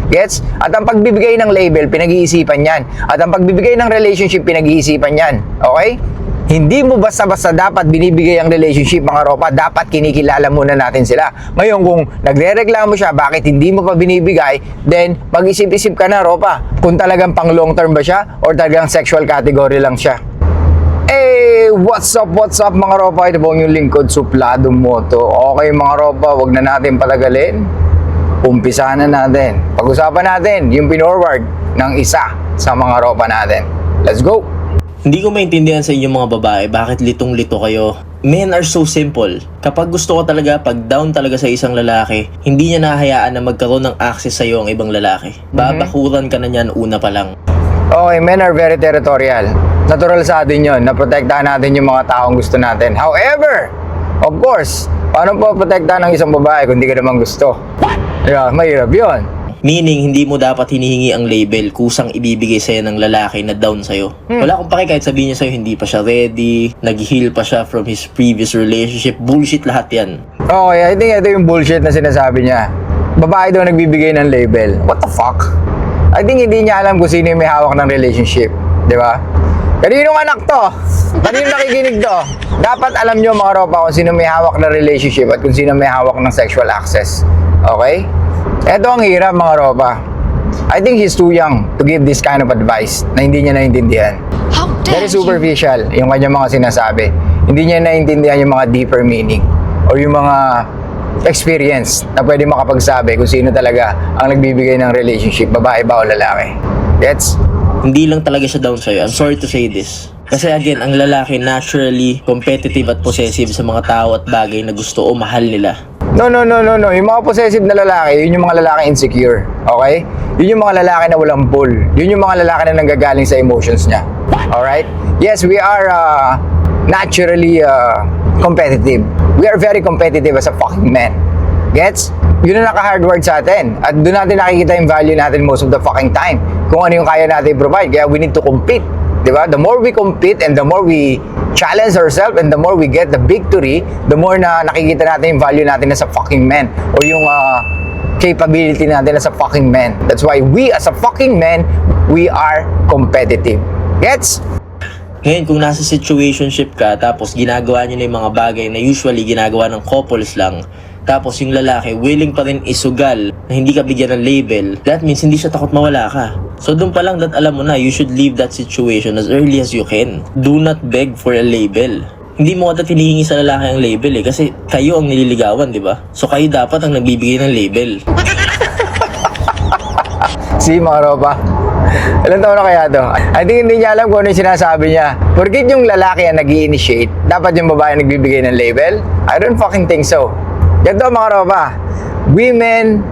Gets? At ang pagbibigay ng label, pinag-iisipan yan. At ang pagbibigay ng relationship, pinag-iisipan yan. Okay? Hindi mo basta-basta dapat binibigay ang relationship, mga ropa. Dapat kinikilala muna natin sila. Ngayon, kung nagre-reklamo siya, bakit hindi mo pa binibigay, then mag-isip-isip ka na, ropa. Kung talagang pang long term ba siya or talagang sexual category lang siya. Hey, what's up mga ropa? Ito po yung lingkod, Suplado Moto. Okay mga ropa, wag na natin patagalin. Umpisahan na natin. Pag-usapan natin yung pinorward ng isa sa mga ropa natin. Let's go! Hindi ko maintindihan sa inyong mga babae bakit litong-lito kayo. Men are so simple. Kapag gusto ko talaga, pag down talaga sa isang lalaki, hindi niya nahahayaan na magkaroon ng access sa iyo ang ibang lalaki. Babakuran ka na niyan una pa lang. Okay, men are very territorial. Natural sa atin yun, na protektahan natin yung mga taong gusto natin. However, of course, paano po protektahan ng isang babae kung hindi ka naman gusto? Yeah, mahirap yun. Meaning, hindi mo dapat hinihingi ang label kusang ibibigay sa'yo ng lalaki na down sa'yo. Wala akong pake kahit sabihin niya sa'yo hindi pa siya ready, nag-heal pa siya from his previous relationship. Bullshit lahat yan. Okay, I think ito yung bullshit na sinasabi niya. Babae daw nagbibigay ng label. What the fuck? I think hindi niya alam kung sino yung may hawak ng relationship. Di ba? Kaninong anak to? Kaninong nakikinig to? Dapat alam nyo mga ropa kung sino may hawak ng relationship at kung sino may hawak ng sexual access. Okay? Ito ang hirap mga ropa. I think he's too young to give this kind of advice na hindi niya naintindihan. Very superficial yung kanyang mga sinasabi. Hindi niya naintindihan yung mga deeper meaning or yung mga experience na pwede makapagsabi kung sino talaga ang nagbibigay ng relationship, babae ba o lalaki. Gets? Hindi lang talaga siya down sa'yo. I'm sorry to say this. Kasi again, ang lalaki naturally competitive at possessive sa mga tao at bagay na gusto o mahal nila. No. Yung mga possessive na lalaki, yun yung mga lalaki insecure. Okay? Yun yung mga lalaki na walang pull. Yun yung mga lalaki na nanggagaling sa emotions niya. Alright? Yes, we are naturally competitive. We are very competitive as a fucking man. Gets? Yun ang naka-hardwired sa atin. At doon natin nakikita yung value natin most of the fucking time. Kung ano yung kaya natin i-provide. Kaya we need to compete. Diba? The more we compete and the more we challenge ourselves and the more we get the victory, the more na nakikita natin yung value natin as a fucking man or yung capability natin as a fucking man. That's why we as a fucking man, we are competitive. Gets? Ngayon, kung nasa situationship ka, tapos ginagawa niyo na yung mga bagay na usually ginagawa ng couples lang, tapos yung lalaki willing pa rin isugal na hindi ka bigyan ng label, that means hindi siya takot mawala ka. So doon pa lang that alam mo na, you should leave that situation as early as you can. Do not beg for a label. Hindi mo dapat hinihingi sa lalaki ang label kasi kayo ang nililigawan, di ba? So kayo dapat ang nagbibigay ng label. Si mga ropa. Ilan taon na kaya to? I think hindi niya alam kung ano yung sinasabi niya. Porkit yung lalaki ang nag-i-initiate, dapat yung babae nagbibigay ng label? I don't fucking think so. Ganito mga ropa, women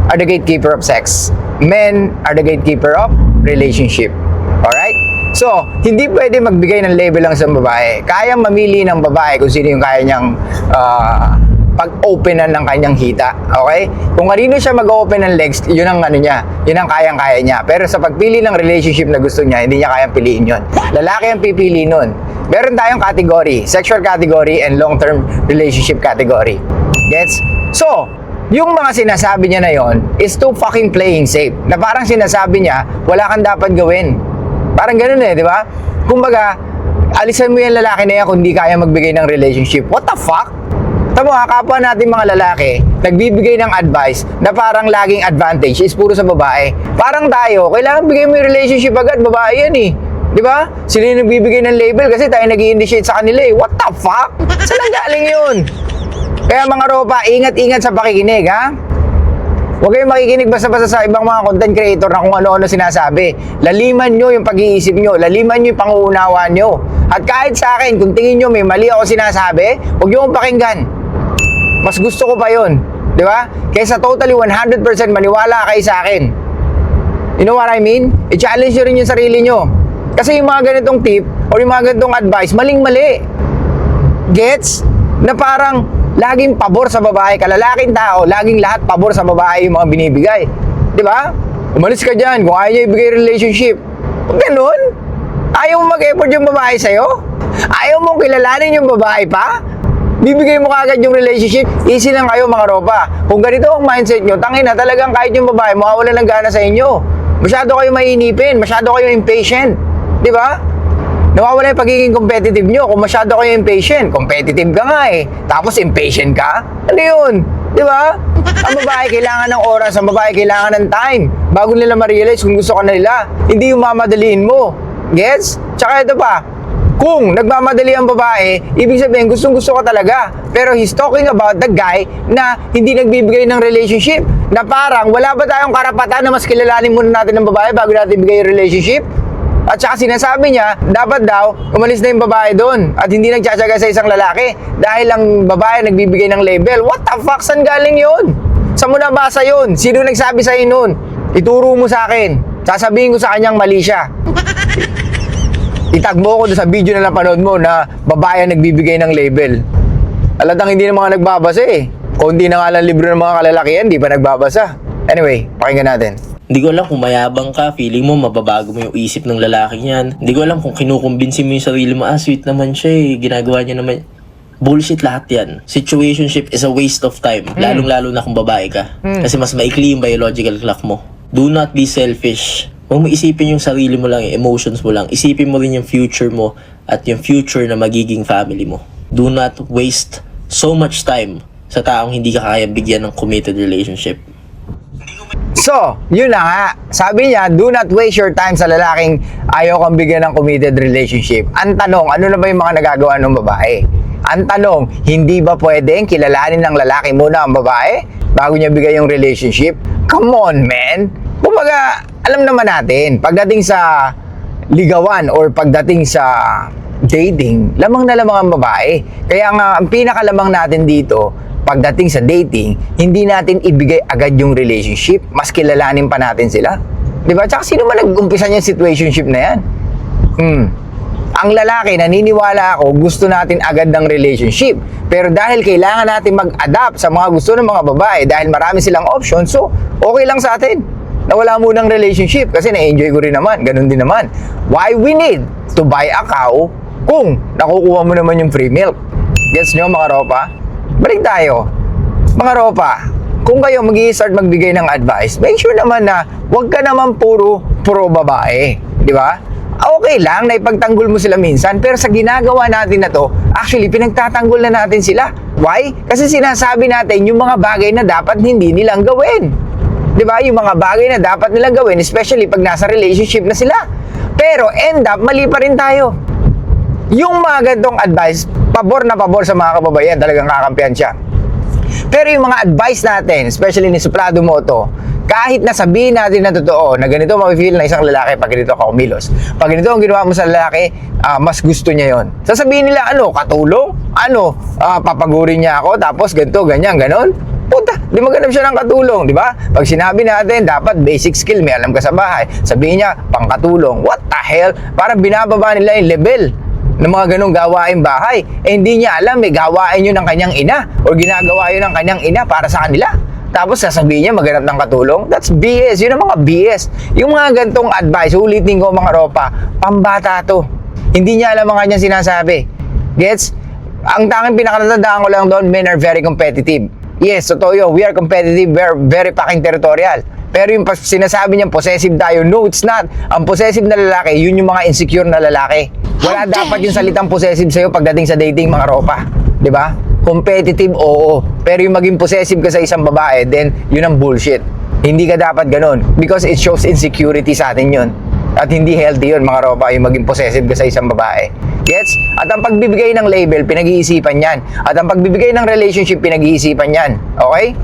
are the gatekeeper of sex. Men are the gatekeeper of relationship. Alright? So, hindi pwede magbigay ng label lang sa babae. Kayang mamili ng babae kung sino yung kaya niyang pag-openan ng kanyang hita. Okay? Kung kanino siya mag-open ng legs, yun ang ano niya. Yun ang kayang-kaya niya. Pero sa pagpili ng relationship na gusto niya, hindi niya kayang piliin yun. Lalaki ang pipili nun. Meron tayong category, sexual category and long-term relationship category. Gets? So, yung mga sinasabi niya na yon is too fucking playing safe. Na parang sinasabi niya, wala kang dapat gawin. Parang ganun di ba? Kumbaga, alisan mo yung lalaki na yan kung di kaya magbigay ng relationship. What the fuck? Tamo kapwa natin mga lalaki, nagbibigay ng advice na parang laging advantage is puro sa babae. Parang tayo, kailangan bigay mo yung relationship agad, babae yan Di ba? Sila yung nagbibigay ng label kasi tayo nag-i-initiate sa kanila What the fuck? Saan galing yun? Kaya mga ropa, ingat-ingat sa pakikinig, ha? Huwag kayong makikinig basta-basta sa ibang mga content creator na kung ano-ano sinasabi. Laliman nyo yung pag-iisip nyo, laliman nyo yung panguunawaan nyo. At kahit sa akin, kung tingin nyo may mali ako sinasabi, huwag nyo akong pakinggan. Mas gusto ko pa yun. Di ba? Kaysa totally 100% maniwala kayo sa akin. You know what I mean? I-challenge nyo rin yung sarili nyo. Kasi yung mga ganitong tip or yung mga ganitong advice, maling-mali. Gets? Na parang laging pabor sa babae, kalalaking tao, laging lahat pabor sa babae yung mga binibigay. Di ba? Umalis ka dyan kung ayaw niya ibigay relationship. Ganun? Ayaw mo mag-effort yung babae sa'yo? Ayaw mong kilalanin yung babae pa? Bibigay mo kagad yung relationship. Easy lang kayo mga ropa. Kung ganito ang mindset nyo, tangina talagang kahit yung babae, mawawala ng gana sa inyo. Masyado kayo mainipin, masyado kayo impatient. Di ba? Nawawala yung pagiging competitive nyo. Kung masyado kayo impatient, competitive ka nga eh. Tapos impatient ka? Ano yun? Di ba? Ang babae kailangan ng oras, ang babae kailangan ng time bago nila ma-realize kung gusto ka na nila. Hindi yung mamadaliin mo. Gets? Tsaka ito pa, kung nagmamadali ang babae, ibig sabihin gustong-gusto ka talaga. Pero he's talking about the guy na hindi nagbibigay ng relationship. Na parang wala ba tayong karapatan na mas kilalanin muna natin ng babae bago natin ibigay yung relationship? At saka sinasabi niya, dapat daw umalis na yung babae doon at hindi nagtsatsaga sa isang lalaki dahil ang babae nagbibigay ng label. What the fuck? Saan galing yun? Saan mo nabasa yun? Sino nagsabi sa'yo nun? Ituro mo sa akin. Sasabihin ko sa kanyang mali siya. Itag mo ko sa video na napanood mo na babae ang nagbibigay ng label. Alatang hindi na mga nagbabasa eh. Kung hindi na nga lang libro ng mga kalalakihan, di pa nagbabasa. Anyway, pakinggan natin. Hindi ko alam kung mayabang ka, feeling mo mababago mo yung isip ng lalaki niyan. Hindi ko alam kung kinukumbinsi mo yung sarili mo, sweet naman siya eh, ginagawa niya naman. Bullshit lahat yan. Situationship is a waste of time, lalong-lalo na kung babae ka. Kasi mas maikli yung biological clock mo. Do not be selfish. Huwag mo isipin yung sarili mo lang, yung emotions mo lang. Isipin mo rin yung future mo at yung future na magiging family mo. Do not waste so much time sa taong hindi ka kaya bigyan ng committed relationship. So, yun na nga. Sabi niya, do not waste your time sa lalaking ayaw kang bigyan ng committed relationship. Ang tanong, ano na ba yung mga nagagawa ng babae? Ang tanong, hindi ba pwedeng kilalanin ng lalaki muna ang babae bago niya bigay yung relationship? Come on, man! Kumbaga, alam naman natin, pagdating sa ligawan or pagdating sa dating, lamang na lamang ang babae. Kaya nga, ang pinakalamang natin dito, pagdating sa dating, hindi natin ibigay agad yung relationship. Mas kilalanin pa natin sila. Diba? Tsaka sino man nag-umpisa niyang situationship na yan? Ang lalaki, naniniwala ako, gusto natin agad ng relationship. Pero dahil kailangan natin mag-adapt sa mga gusto ng mga babae, dahil marami silang options, so okay lang sa atin na wala munang relationship kasi na-enjoy ko rin naman, ganun din naman. Why we need to buy a cow kung nakukuha mo naman yung free milk? Gets nyo mga ropa? Balik tayo. Mga ropa, kung kayo mag-i-start magbigay ng advice, make sure naman na huwag ka naman puro babae. Di ba? Okay lang na ipagtanggol mo sila minsan, pero sa ginagawa natin na to, actually, pinagtatanggol na natin sila. Why? Kasi sinasabi natin yung mga bagay na dapat hindi nilang gawin. Di ba? Yung mga bagay na dapat nilang gawin, especially pag nasa relationship na sila. Pero end up, mali pa rin tayo. Yung mga gantong advice, pabor na pabor sa mga kababayan, talagang kakampihan siya. Pero yung mga advice natin, especially ni Suplado Moto, kahit na sabihin natin na totoo, na ganito mapifeel na isang lalaki pag ganito ka kumilos. Pag ganito ang ginawa mo sa lalaki, mas gusto niya yon. Sasabihin nila, katulong? Papagurin niya ako, tapos ganito, ganyan, ganon? Puta, di maganap siya ng katulong, di ba? Pag sinabi natin, dapat basic skill, may alam ka sa bahay. Sabihin niya, pangkatulong. What the hell? Parang binababa nila yung level ng mga ganong gawain bahay. Hindi niya alam, gawain yun ng kanyang ina o ginagawa yun ng kanyang ina para sa kanila. Tapos sasabihin niya maghanap ng katulong. That's BS. Yun ang mga BS. Yung mga gantong advice, ulitin ko mga ropa, pambata to. Hindi niya alam ang kanyang sinasabi. Gets? Ang tanging pinakatatandaan ko lang doon, men are very competitive. Yes, totoo yun. We are competitive. We are very fucking territorial. Pero yung sinasabi niyang possessive tayo, no, it's not. Ang possessive na lalaki, yun yung mga insecure na lalaki. Wala dapat yung salitang possessive sa'yo pagdating sa dating, mga ropa. Diba? Competitive, oo. Pero yung maging possessive ka sa isang babae, then yun ang bullshit. Hindi ka dapat ganun. Because it shows insecurity sa atin yun. At hindi healthy yun, mga ropa, yung maging possessive ka sa isang babae. Gets? At ang pagbibigay ng label, pinag-iisipan yan. At ang pagbibigay ng relationship, pinag-iisipan yan. Okay?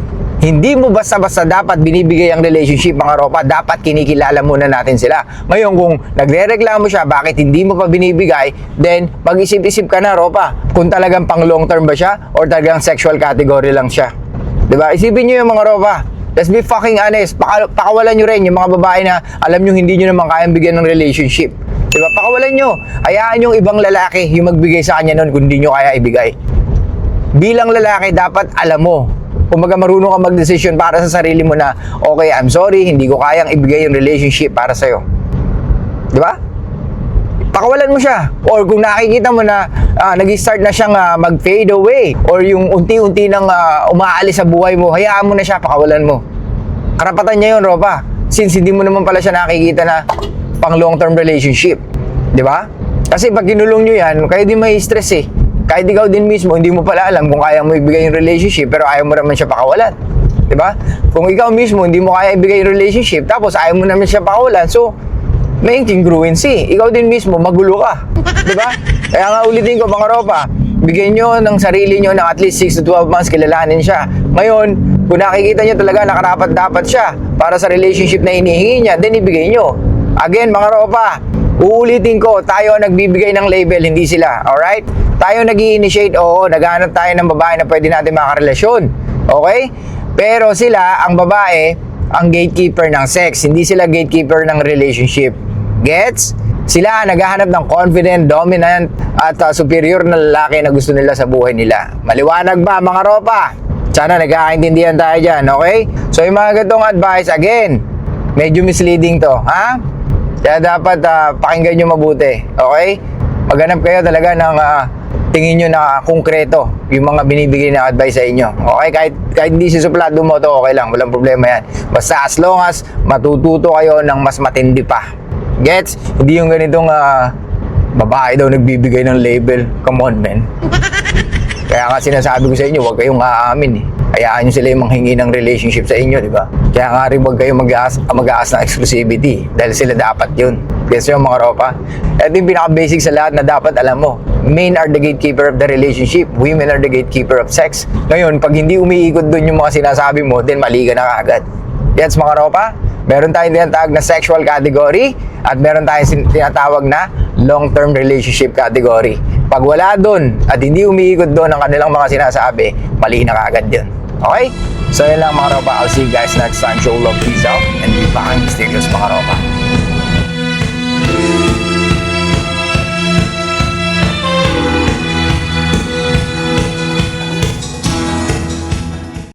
Hindi mo basta-basta dapat binibigay ang relationship, mga ropa. Dapat kinikilala muna natin sila. Ngayon, kung nagre-reklamo siya, bakit hindi mo pa binibigay, then mag-isip-isip ka na, ropa. Kung talagang pang long term ba siya or talagang sexual category lang siya. Diba? Isipin nyo yung mga ropa. Let's be fucking honest. Pakawalan nyo rin yung mga babae na alam nyo hindi nyo naman kayang bigyan ng relationship. Diba? Pakawalan nyo. Hayaan yung ibang lalaki yung magbigay sa kanya nun kung hindi nyo kaya ibigay. Bilang lalaki, dapat alam mo. Kumbaga marunong ka mag-decision para sa sarili mo na, okay, I'm sorry, hindi ko kayang ibigay yung relationship para sa'yo. Diba? pakawalan mo siya. Or kung nakikita mo na nag-start na siyang mag-fade away or yung unti-unti nang umaalis sa buhay mo, hayaan mo na siya, pakawalan mo. Karapatan niya yun, Ropa. Since hindi mo naman pala siya nakikita na pang long-term relationship. Di ba? Kasi pag kinulong nyo yan, kayo din may stress eh. Kahit ikaw din mismo, hindi mo pala alam kung kaya mo ibigay yung relationship pero ayaw mo naman siya pakawalan. Di ba? Kung ikaw mismo, hindi mo kaya ibigay yung relationship tapos ayaw mo naman siya pakawalan, so may incongruency. Ikaw din mismo, magulo ka. Di ba? Kaya nga ulitin ko mga Ropa, bigyan nyo ng sarili nyo ng at least 6 to 12 months, kilalanin siya. Ngayon, kung nakikita nyo talaga na karapat-dapat siya para sa relationship na hinihingi niya, then ibigay nyo. Again, mga Ropa, uulitin ko, tayo ang nagbibigay ng label, hindi sila. Alright? Tayo nag-i-initiate, oo, naghahanap tayo ng babae na pwede natin makarelasyon. Okay? Pero sila, ang babae, ang gatekeeper ng sex, hindi sila gatekeeper ng relationship. Gets? Sila naghahanap ng confident, dominant, at superior na lalaki na gusto nila sa buhay nila. Maliwanag ba, mga Ropa? Sana nagkakaintindihan tayo dyan, okay? So yung mga gatong advice, again, medyo misleading to, ha? Kaya dapat pakinggan nyo mabuti, okay? Maghanap kayo talaga ng tingin nyo na konkreto yung mga binibigay na advice sa inyo. Okay? Kahit hindi si suplado mo to, okay lang. Walang problema yan. Basta as long as matututo kayo ng mas matindi pa. Gets? Hindi yung ganitong babae daw nagbibigay ng label. Come on, man. Kaya nga sinasabi ko sa inyo, huwag kayong aamin eh. Hayaan nyo sila yung manghingi ng relationship sa inyo, di ba? Kaya nga rin huwag kayong mag-aas ng exclusivity dahil sila dapat yun. Guess yung mga Ropa? Ito yung pinaka-basic sa lahat na dapat alam mo. Men are the gatekeeper of the relationship. Women are the gatekeeper of sex. Ngayon, pag hindi umiikot dun yung mga sinasabi mo, then mali ka na kaagad. Yes, mga Ropa? Meron tayong tinatawag na sexual category at meron tayong tinatawag na long-term relationship category. Pag wala dun at hindi umiikot dun ang kanilang mga sinasabi, mali na kaagad yun. Okay? So yun lang mga Ropa. I'll see you guys next time. Show love, peace out, and be back mysterious mga Ropa.